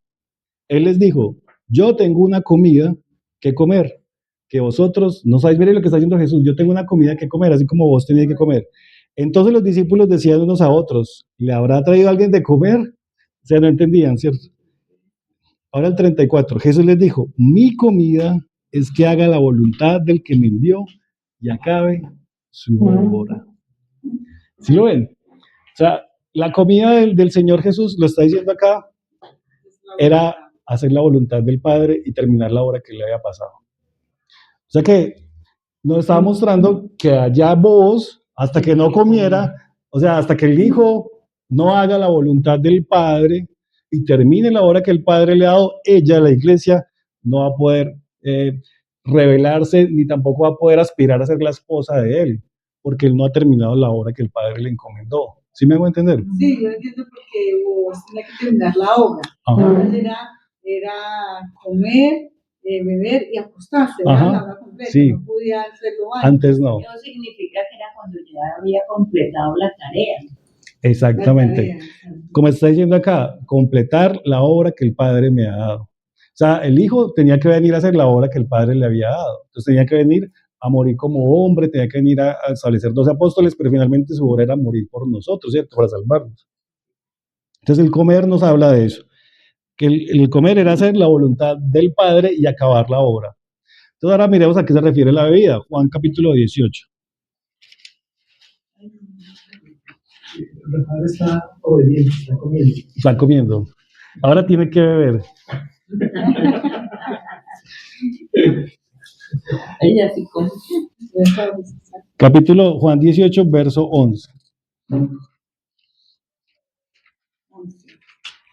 Él les dijo, yo tengo una comida que comer, que vosotros no sabéis. Miren lo que está diciendo Jesús, yo tengo una comida que comer, así como vos tenéis que comer. Entonces los discípulos decían unos a otros, ¿le habrá traído alguien de comer? O sea, no entendían, ¿cierto? Ahora el 34, Jesús les dijo, mi comida es que haga la voluntad del que me envió y acabe su obra. ¿Sí lo ven? O sea, la comida del Señor Jesús, lo está diciendo acá, era hacer la voluntad del Padre y terminar la obra que le había pasado. O sea que nos estaba mostrando que allá vos, hasta que no comiera, o sea, hasta que el Hijo no haga la voluntad del Padre y termine la obra que el Padre le ha dado, ella, la iglesia, no va a poder revelarse ni tampoco va a poder aspirar a ser la esposa de Él, porque Él no ha terminado la obra que el Padre le encomendó. ¿Sí me hago entender? Sí, yo entiendo porque vos tenés que terminar la obra. Ajá. Era comer, beber y acostarse, Ajá, era la hora completa, sí. no podía hacerlo antes. Antes no. Eso significa que era cuando ya había completado la tarea. Exactamente. Como está diciendo acá, completar la obra que el Padre me ha dado. O sea, el Hijo tenía que venir a hacer la obra que el Padre le había dado. Entonces tenía que venir a morir como hombre, tenía que venir a establecer 12 apóstoles, pero finalmente su obra era morir por nosotros, ¿cierto? Para salvarnos. Entonces el comer nos habla de eso, que el comer era hacer la voluntad del Padre y acabar la obra. Entonces ahora miremos a qué se refiere la bebida. Juan capítulo 18. El padre está obediente, está comiendo. Está comiendo. Ahora tiene que beber. Ella sí come. Capítulo Juan 18, verso 11.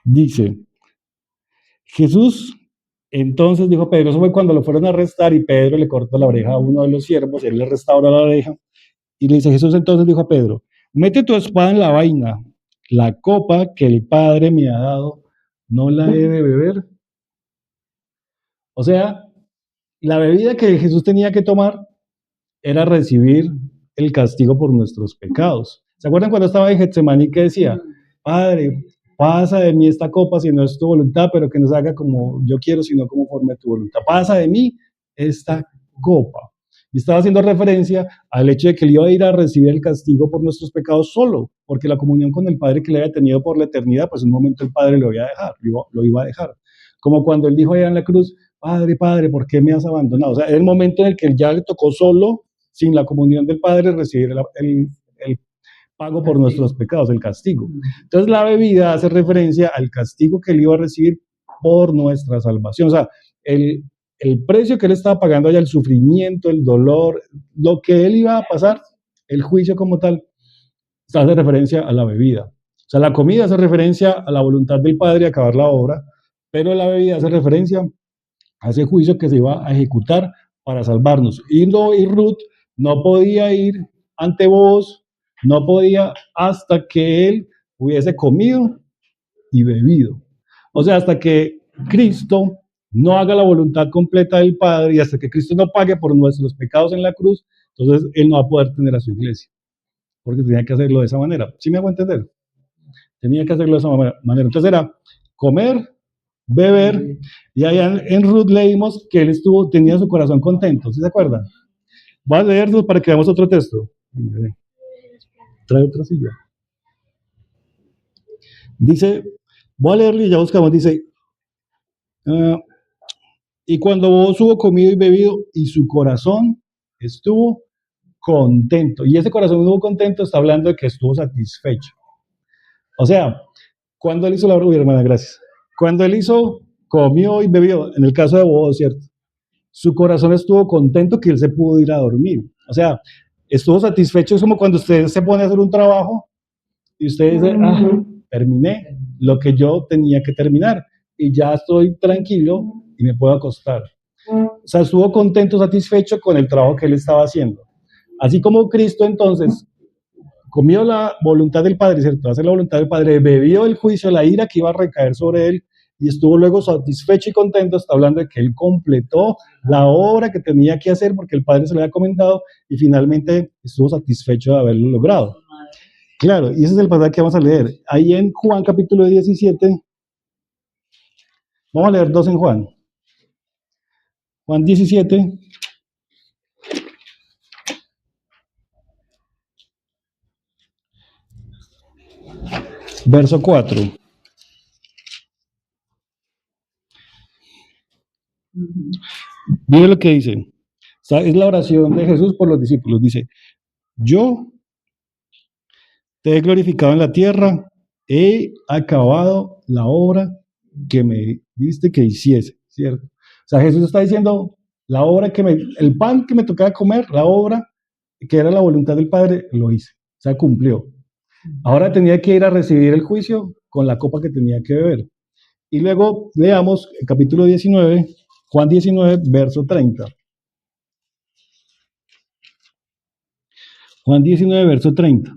Dice, Jesús entonces dijo a Pedro, eso fue cuando lo fueron a arrestar y Pedro le cortó la oreja a uno de los siervos, él le restaura la oreja y le dice, Jesús entonces dijo a Pedro, mete tu espada en la vaina, la copa que el Padre me ha dado, ¿no la he de beber? O sea, la bebida que Jesús tenía que tomar era recibir el castigo por nuestros pecados. ¿Se acuerdan cuando estaba en Getsemaní que decía, Padre, pasa de mí esta copa si no es tu voluntad, pero que no se haga como yo quiero, sino como conforme a tu voluntad? Pasa de mí esta copa. Y estaba haciendo referencia al hecho de que él iba a ir a recibir el castigo por nuestros pecados solo, porque la comunión con el Padre que le había tenido por la eternidad, pues en un momento el Padre lo iba a dejar, lo iba a dejar. Como cuando él dijo allá en la cruz, Padre, Padre, ¿por qué me has abandonado? O sea, era el momento en el que él ya le tocó solo, sin la comunión del Padre, recibir el pago por nuestros pecados, el castigo. Entonces la bebida hace referencia al castigo que él iba a recibir por nuestra salvación. O sea, el precio que él estaba pagando allá, el sufrimiento, el dolor, lo que él iba a pasar, el juicio como tal, hace referencia a la bebida. O sea, la comida hace referencia a la voluntad del Padre a acabar la obra, pero la bebida hace referencia a ese juicio que se iba a ejecutar para salvarnos. Y Ruth no podía ir ante vos, no podía hasta que él hubiese comido y bebido. O sea, hasta que Cristo no haga la voluntad completa del Padre y hasta que Cristo no pague por nuestros pecados en la cruz, entonces Él no va a poder tener a su iglesia, porque tenía que hacerlo de esa manera. ¿Sí me hago entender? Tenía que hacerlo de esa manera. Entonces era comer, beber, y allá en Ruth leímos que él tenía su corazón contento, ¿sí se acuerdan? Voy a leerlos para que veamos otro texto. Trae otra silla. Dice, voy a leerlo y ya buscamos, dice, y cuando vos hubo comido y bebido, y su corazón estuvo contento. Y ese corazón estuvo contento, está hablando de que estuvo satisfecho. O sea, cuando él hizo la obra, hermana, gracias. Cuando él comió y bebió, en el caso de vos, ¿cierto? Su corazón estuvo contento que él se pudo ir a dormir. O sea, estuvo satisfecho. Es como cuando usted se pone a hacer un trabajo y usted dice, terminé lo que yo tenía que terminar y ya estoy tranquilo y me puedo acostar. O sea, estuvo contento, satisfecho con el trabajo que él estaba haciendo. Así como Cristo entonces comió la voluntad del Padre, ¿cierto? Hacer la voluntad del Padre, bebió el juicio, la ira que iba a recaer sobre él y estuvo luego satisfecho y contento. Está hablando de que él completó la obra que tenía que hacer porque el Padre se le había comentado y finalmente estuvo satisfecho de haberlo logrado. Claro, y ese es el pasaje que vamos a leer. Ahí en Juan capítulo 17, vamos a leer 2 en Juan. Juan 17. Verso 4. Mire lo que dice. Es la oración de Jesús por los discípulos. Dice, yo te he glorificado en la tierra, he acabado la obra que me diste que hiciese, ¿cierto? O sea, Jesús está diciendo, la obra el pan que me tocaba comer, la obra que era la voluntad del Padre, lo hice, o sea, cumplió. Ahora tenía que ir a recibir el juicio con la copa que tenía que beber. Y luego leamos el capítulo 19, Juan 19, verso 30. Juan 19, verso 30.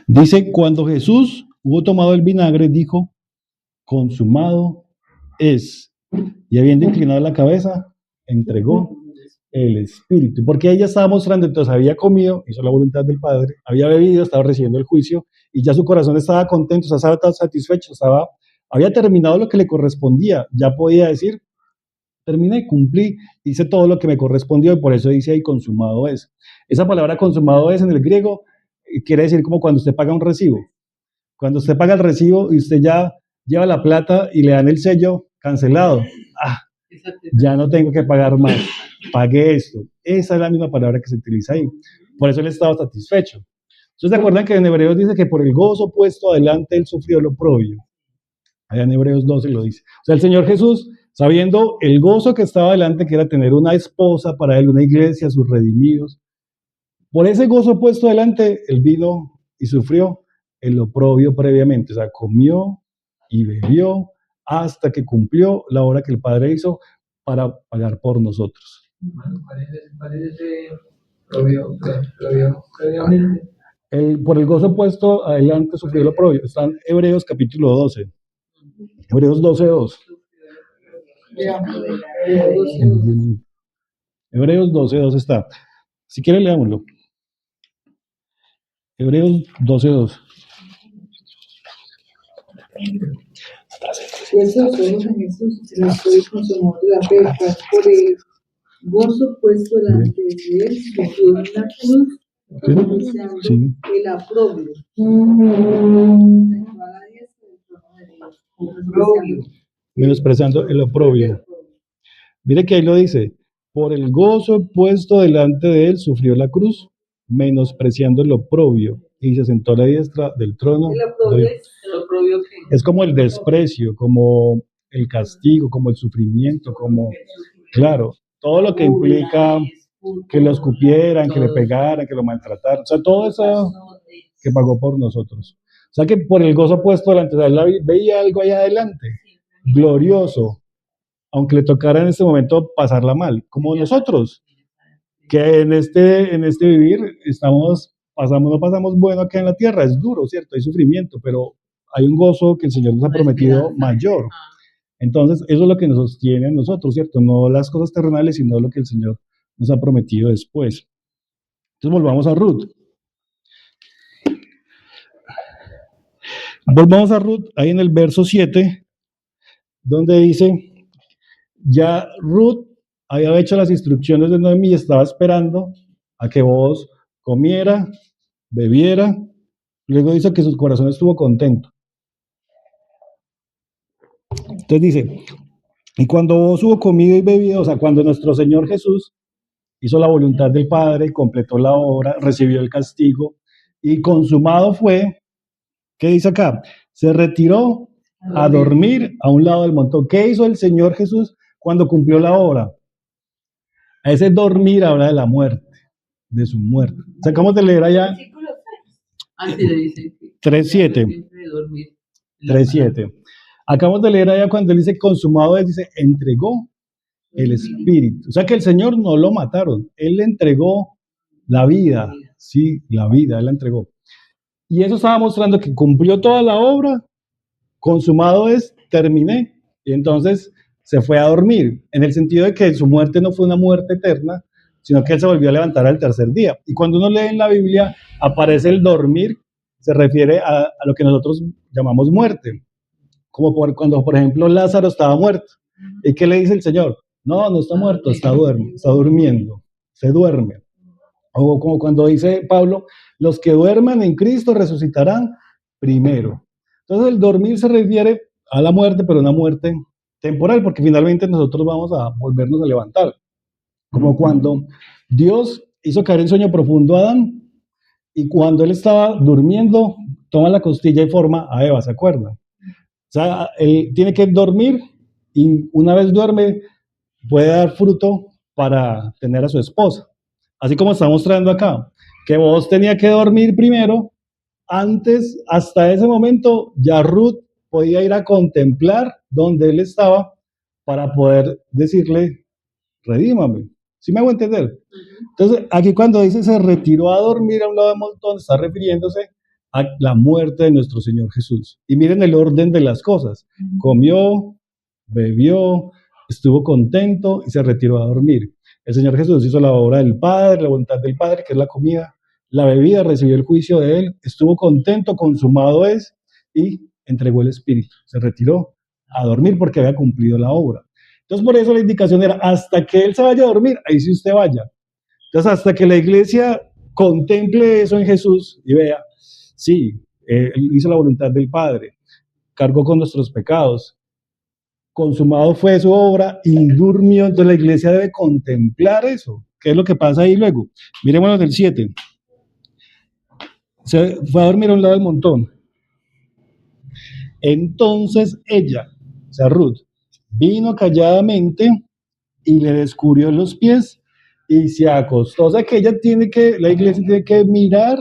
Dice, cuando Jesús hubo tomado el vinagre, dijo, consumado es. Y habiendo inclinado la cabeza, entregó el Espíritu. Porque ella estaba mostrando, entonces había comido, hizo la voluntad del Padre, había bebido, estaba recibiendo el juicio, y ya su corazón estaba contento, o sea, estaba satisfecho, había terminado lo que le correspondía, ya podía decir, terminé, cumplí, hice todo lo que me correspondió, y por eso dice ahí, consumado es. Esa palabra consumado es en el griego, quiere decir como cuando usted paga un recibo. Cuando usted paga el recibo y usted ya lleva la plata y le dan el sello cancelado. Ya no tengo que pagar más. Pagué esto. Esa es la misma palabra que se utiliza ahí. Por eso él estaba satisfecho. ¿Ustedes se acuerdan que en Hebreos dice que por el gozo puesto adelante él sufrió lo oprobio? Allá en Hebreos 12 lo dice. O sea, el Señor Jesús, sabiendo el gozo que estaba adelante, que era tener una esposa para él, una iglesia, sus redimidos, por ese gozo puesto adelante, él vino y sufrió el oprobio previamente. O sea, comió y bebió hasta que cumplió la obra que el Padre hizo para pagar por nosotros. Parece previamente. Por el gozo puesto adelante sufrió el oprobio. Está en Hebreos capítulo 12. Hebreos 12, 2. Hebreos 12, 2 está. Si quiere, leámoslo. Hebreos 12, 2. Pues nosotros en Jesús, el autor y consumador de la fe, por el gozo puesto delante de él, sufrió en la cruz, denunciando el oprobio. Menospreciando el oprobio. Mire que ahí lo dice, por el gozo puesto delante de él, sufrió la cruz, menospreciando el oprobio, y se sentó a la diestra del trono. ¿El oprobio qué? Es como el desprecio, como el castigo, como el sufrimiento, como, claro, todo lo que implica que lo escupieran, que le pegaran, que lo maltrataran, o sea, todo eso que pagó por nosotros. O sea, que por el gozo puesto delante, o sea, él veía algo allá adelante, glorioso, aunque le tocara en este momento pasarla mal, como nosotros, que en este vivir estamos no pasamos bueno acá en la tierra, es duro, ¿cierto? Hay sufrimiento, pero hay un gozo que el Señor nos ha prometido mayor. Entonces, eso es lo que nos sostiene a nosotros, ¿cierto? No las cosas terrenales, sino lo que el Señor nos ha prometido después. Entonces, volvamos a Ruth. Volvamos a Ruth, ahí en el verso 7, donde dice, ya Ruth había hecho las instrucciones de Noemí y estaba esperando a que vos comiera, bebiera. Luego dice que su corazón estuvo contento. Entonces dice, y cuando vos hubo comido y bebido, o sea, cuando nuestro Señor Jesús hizo la voluntad del Padre, completó la obra, recibió el castigo y consumado fue, ¿qué dice acá? Se retiró a dormir a un lado del montón. ¿Qué hizo el Señor Jesús cuando cumplió la obra? A ese dormir habla de la muerte, de su muerte. Sacamos de leer allá Así le dice. 3.7. 3.7. Acabamos de leer allá cuando él dice consumado, él dice entregó el espíritu. O sea que el Señor no lo mataron, él le entregó la vida. Sí, la vida, él la entregó. Y eso estaba mostrando que cumplió toda la obra, consumado es, terminé. Y entonces se fue a dormir, en el sentido de que su muerte no fue una muerte eterna, sino que él se volvió a levantar al tercer día. Y cuando uno lee en la Biblia, aparece el dormir, se refiere a lo que nosotros llamamos muerte. Como cuando, por ejemplo, Lázaro estaba muerto. ¿Y qué le dice el Señor? No está muerto, está durmiendo, se duerme. O como cuando dice Pablo, los que duerman en Cristo resucitarán primero. Entonces el dormir se refiere a la muerte, pero una muerte temporal, porque finalmente nosotros vamos a volvernos a levantar. Como cuando Dios hizo caer en sueño profundo a Adán, y cuando él estaba durmiendo, toma la costilla y forma a Eva, ¿se acuerdan? O sea, él tiene que dormir y una vez duerme puede dar fruto para tener a su esposa. Así como está mostrando acá, que vos tenía que dormir primero, antes, hasta ese momento, ya Ruth podía ir a contemplar donde él estaba para poder decirle, redímame. ¿Sí me hago entender? Entonces, aquí cuando dice se retiró a dormir a un lado del montón, está refiriéndose a la muerte de nuestro Señor Jesús. Y miren el orden de las cosas. Comió, bebió, estuvo contento y se retiró a dormir. El Señor Jesús hizo la obra del Padre, la voluntad del Padre, que es la comida, la bebida, recibió el juicio de Él, estuvo contento, consumado es, y entregó el Espíritu. Se retiró a dormir porque había cumplido la obra. Entonces, por eso la indicación era, hasta que Él se vaya a dormir, ahí sí usted vaya. Entonces, hasta que la iglesia contemple eso en Jesús y vea, sí, Él hizo la voluntad del Padre, cargó con nuestros pecados, consumado fue su obra y durmió. Entonces la iglesia debe contemplar eso. ¿Qué es lo que pasa ahí luego? Miremos del 7. Se fue a dormir a un lado del montón. Entonces ella, o sea Ruth, vino calladamente y le descubrió los pies y se acostó. O sea que la iglesia tiene que mirar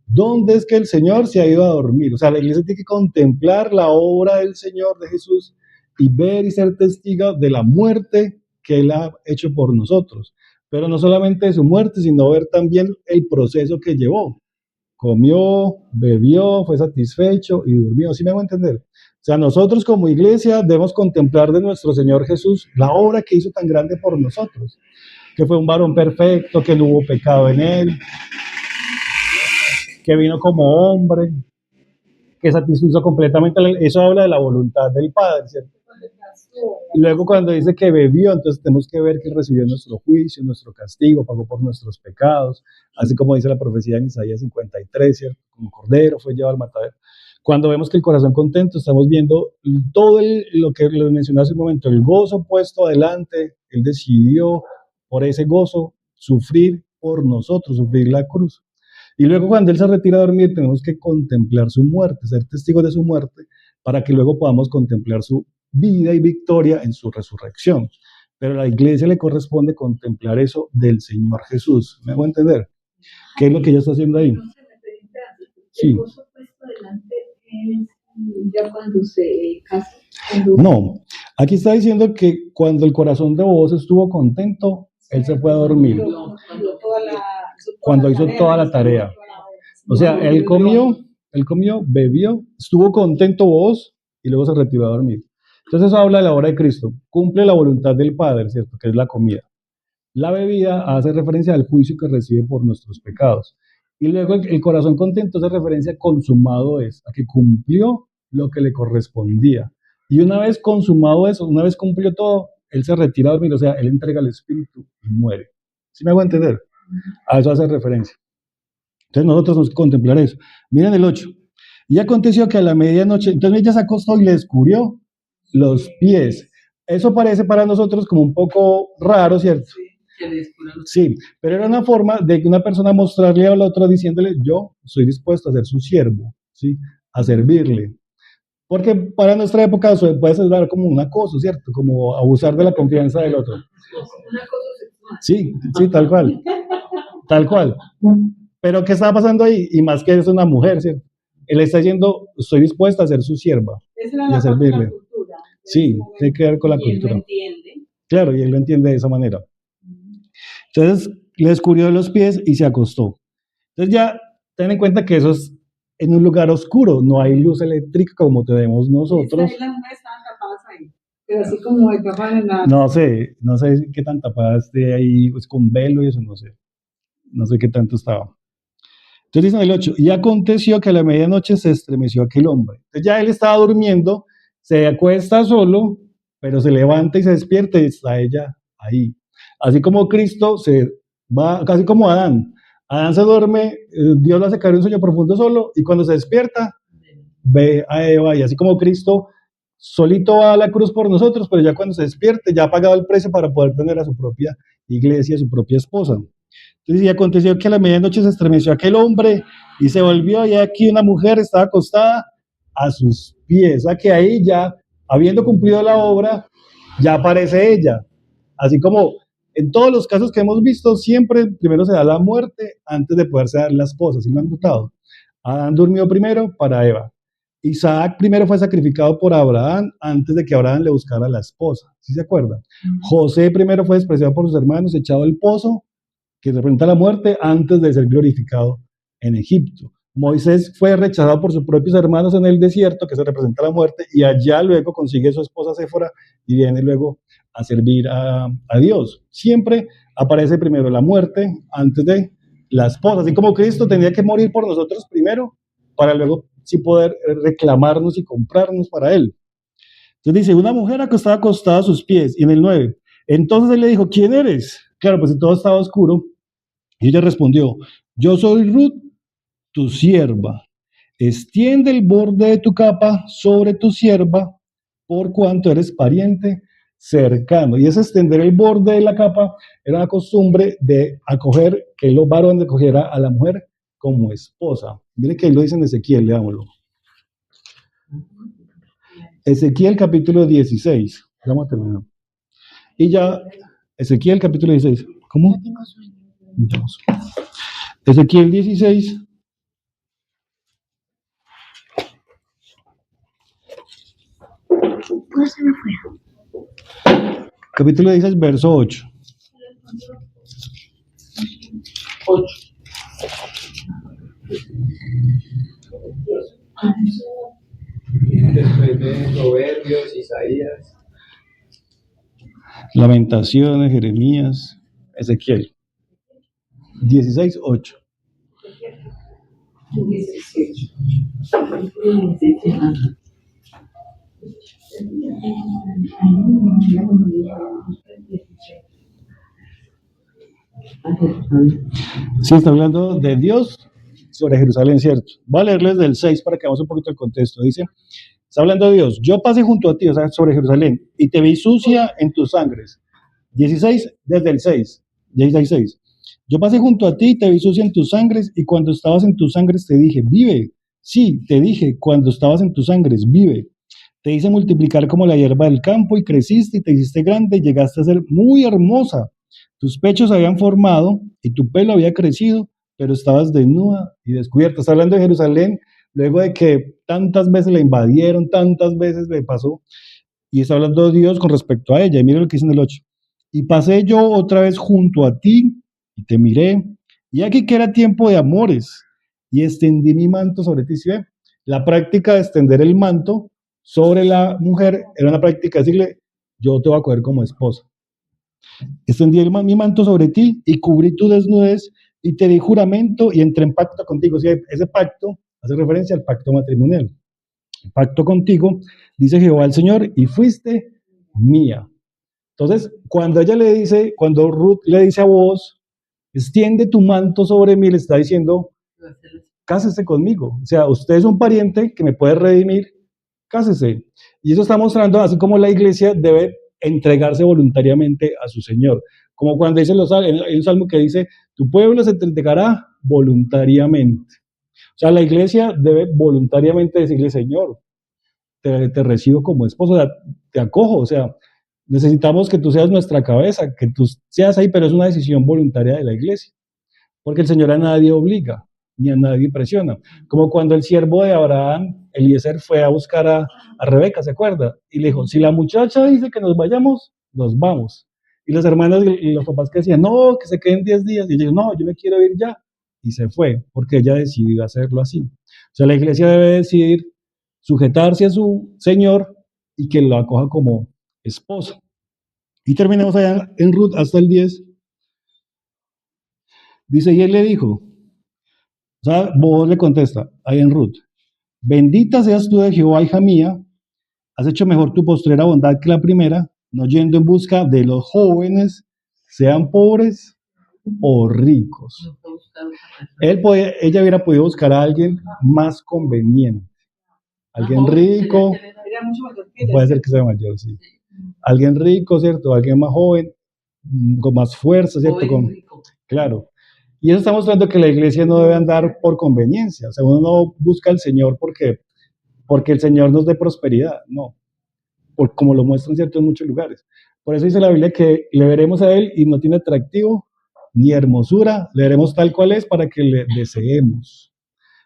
dónde es que el Señor se ha ido a dormir. O sea, la iglesia tiene que contemplar la obra del Señor, de Jesús, y ver y ser testigo de la muerte que Él ha hecho por nosotros. Pero no solamente de su muerte, sino ver también el proceso que llevó. Comió, bebió, fue satisfecho y durmió. ¿Sí me hago entender? O sea, nosotros como iglesia debemos contemplar de nuestro Señor Jesús la obra que hizo tan grande por nosotros, que fue un varón perfecto, que no hubo pecado en Él, que vino como hombre, que satisfizo completamente. Eso habla de la voluntad del Padre, ¿cierto? Y luego cuando dice que bebió, entonces tenemos que ver que recibió nuestro juicio, nuestro castigo, pagó por nuestros pecados, así como dice la profecía en Isaías 53, ¿cierto? Como cordero fue llevado al matadero. Cuando vemos que el corazón contento, estamos viendo todo lo que les mencioné hace un momento, el gozo puesto adelante. Él decidió por ese gozo sufrir por nosotros, sufrir la cruz. Y luego cuando Él se retira a dormir, tenemos que contemplar su muerte, ser testigos de su muerte, para que luego podamos contemplar su vida y victoria en su resurrección. Pero a la iglesia le corresponde contemplar eso del Señor Jesús. ¿Me hago entender? ¿Qué es lo que ella está haciendo ahí? Sí. ¿El gozo puesto delante es ya cuando se casa? No, aquí está diciendo que cuando el corazón de vos estuvo contento, Él se fue a dormir. Cuando hizo toda la tarea. O sea, él comió, bebió, estuvo contento vos y luego se retiró a dormir. Entonces eso habla de la obra de Cristo. Cumple la voluntad del Padre, ¿cierto? Que es la comida. La bebida hace referencia al juicio que recibe por nuestros pecados. Y luego el corazón contento hace referencia a consumado es, a que cumplió lo que le correspondía. Y una vez consumado eso, una vez cumplió todo, él se retira a dormir, o sea, él entrega el espíritu y muere. ¿Sí me hago entender? A eso hace referencia. Entonces nosotros nos contemplar eso. Miren el 8. Y aconteció que a la medianoche, entonces ella se acostó y le descubrió los pies. Eso parece para nosotros como un poco raro, ¿cierto? Que le descubran los Sí, pero era una forma de que una persona mostrarle a la otra diciéndole, yo soy dispuesto a ser su siervo, ¿sí? A servirle. Porque para nuestra época eso puede ser como un acoso, ¿cierto? Como abusar de la confianza del otro. Una cosa sexual. Sí, sí, tal cual. Tal cual. Pero ¿qué estaba pasando ahí? Y más que es una mujer, ¿cierto? Él está diciendo, estoy dispuesta a ser su sierva. Esa era Y a la servirle. cultura. Sí, tiene que ver con la Y él lo cultura. entiende. Claro, y él lo entiende de esa manera. Entonces le descubrió los pies y se acostó. Entonces ya ten en cuenta que eso es en un lugar oscuro, no hay luz eléctrica como tenemos nosotros. Las mujeres estaban tapadas ahí. Pero así como hay tapadas en la... No sé qué tan tapada esté ahí, pues con velo y eso, no sé qué tanto estaba. Entonces dice en el 8, y aconteció que a la medianoche se estremeció aquel hombre. Entonces ya él estaba durmiendo, se acuesta solo, pero se levanta y se despierta y está ella ahí. Así como Cristo se va, casi como Adán. Adán se duerme, Dios lo hace caer en un sueño profundo solo, y cuando se despierta, ve a Eva, y así como Cristo solito va a la cruz por nosotros, pero ya cuando se despierte, ya ha pagado el precio para poder tener a su propia iglesia, a su propia esposa. Entonces, y aconteció que a la medianoche se estremeció aquel hombre y se volvió, y aquí una mujer estaba acostada a sus pies. O sea que ahí ya, habiendo cumplido la obra, ya aparece ella. Así como en todos los casos que hemos visto, siempre primero se da la muerte antes de poderse dar la esposa. ¿Sí lo han notado? Adán durmió primero para Eva. Isaac primero fue sacrificado por Abraham antes de que Abraham le buscara la esposa. ¿Sí se acuerdan? José primero fue despreciado por sus hermanos, echado al pozo, que representa la muerte, antes de ser glorificado en Egipto. Moisés fue rechazado por sus propios hermanos en el desierto, que se representa la muerte, y allá luego consigue su esposa Séfora y viene luego a servir a Dios. Siempre aparece primero la muerte antes de la esposa, así como Cristo tenía que morir por nosotros primero, para luego sí poder reclamarnos y comprarnos para Él. Entonces dice, una mujer acostada a sus pies, y en el 9, entonces él le dijo, ¿quién eres? Claro, pues si todo estaba oscuro, y ella respondió, yo soy Ruth, tu sierva. Extiende el borde de tu capa sobre tu sierva, por cuanto eres pariente cercano. Y ese extender el borde de la capa era una costumbre de acoger, que los varones acogiera a la mujer como esposa. Mire que lo dice en Ezequiel, leámoslo. Ezequiel capítulo 16. Vamos a terminar. Y ya, Ezequiel capítulo 16. ¿Cómo? Vamos. Ezequiel 16. Capítulo 16, verso 8. 8. Después de Proverbios, Isaías. Lamentaciones, Jeremías, Ezequiel. 16, 8. 17. Sí, está hablando de Dios sobre Jerusalén, ¿cierto? Voy a leerles del 6 para que veamos un poquito el contexto. Dice, está hablando de Dios. Yo pasé junto a ti, o sea, sobre Jerusalén, y te vi sucia en tus sangres. 16, desde el 6. 16. Yo pasé junto a ti y te vi sucia en tus sangres, y cuando estabas en tus sangres te dije, vive. Sí, te dije, cuando estabas en tus sangres, vive. Te hice multiplicar como la hierba del campo, y creciste y te hiciste grande, y llegaste a ser muy hermosa. Tus pechos se habían formado y tu pelo había crecido, pero estabas desnuda y descubierta. Está hablando de Jerusalén, luego de que tantas veces la invadieron, tantas veces le pasó, y está hablando de Dios con respecto a ella. Y mira lo que dice en el 8. Y pasé yo otra vez junto a ti, y te miré, y aquí que era tiempo de amores, y extendí mi manto sobre ti. ¿Sí ve? La práctica de extender el manto sobre la mujer era una práctica de decirle, yo te voy a coger como esposa. Extendí mi manto sobre ti y cubrí tu desnudez y te di juramento y entré en pacto contigo. ¿Sí? Ese pacto hace referencia al pacto matrimonial. El pacto contigo, dice Jehová el Señor, y fuiste mía. Entonces, cuando Ruth le dice a Booz, extiende tu manto sobre mí, le está diciendo, cásese conmigo. O sea, usted es un pariente que me puede redimir, cásese. Y eso está mostrando, así como la iglesia debe entregarse voluntariamente a su Señor. Como cuando dice hay un salmo que dice, tu pueblo se te entregará voluntariamente. O sea, la iglesia debe voluntariamente decirle, Señor, te recibo como esposo, o sea, te acojo, o sea, necesitamos que tú seas nuestra cabeza, que tú seas ahí, pero es una decisión voluntaria de la iglesia, porque el Señor a nadie obliga, ni a nadie presiona. Como cuando el siervo de Abraham, Eliezer, fue a buscar a Rebeca, ¿se acuerda? Y le dijo, si la muchacha dice que nos vayamos, nos vamos. Y las hermanas y los papás que decían, no, que se queden 10 días, y ellos, no, yo me quiero ir ya. Y se fue, porque ella decidió hacerlo así. O sea, la iglesia debe decidir sujetarse a su Señor y que lo acoja como esposo. Y terminamos allá en Ruth hasta el 10. Dice, y él le dijo, o sea, Booz le contesta, ahí en Ruth, bendita seas tú de Jehová, hija mía, has hecho mejor tu postrera bondad que la primera, no yendo en busca de los jóvenes, sean pobres o ricos. Ella hubiera podido buscar a alguien más conveniente, alguien rico, puede ser que sea mayor, sí. Alguien rico, ¿cierto? Alguien más joven, con más fuerza, ¿cierto? Claro. Y eso está mostrando que la iglesia no debe andar por conveniencia. O sea, uno no busca al Señor porque el Señor nos dé prosperidad, no. Como lo muestran, ¿cierto? En muchos lugares. Por eso dice la Biblia que le veremos a Él y no tiene atractivo ni hermosura. Le veremos tal cual es para que le deseemos.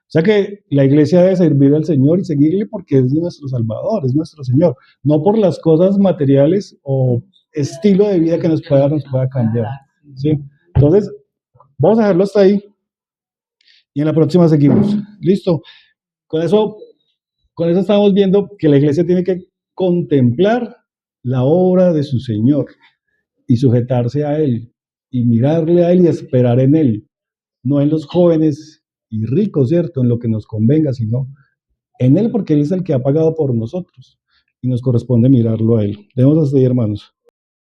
O sea que la iglesia debe servir al Señor y seguirle porque es nuestro Salvador, es nuestro Señor, no por las cosas materiales o estilo de vida que nos pueda cambiar. ¿Sí? Entonces, vamos a dejarlo hasta ahí y en la próxima seguimos. ¿Listo? Con eso estamos viendo que la iglesia tiene que contemplar la obra de su Señor y sujetarse a Él y mirarle a Él y esperar en Él, no en los jóvenes y ricos, ¿cierto? En lo que nos convenga, sino en Él, porque Él es el que ha pagado por nosotros y nos corresponde mirarlo a Él. Debemos hasta ahí, hermanos.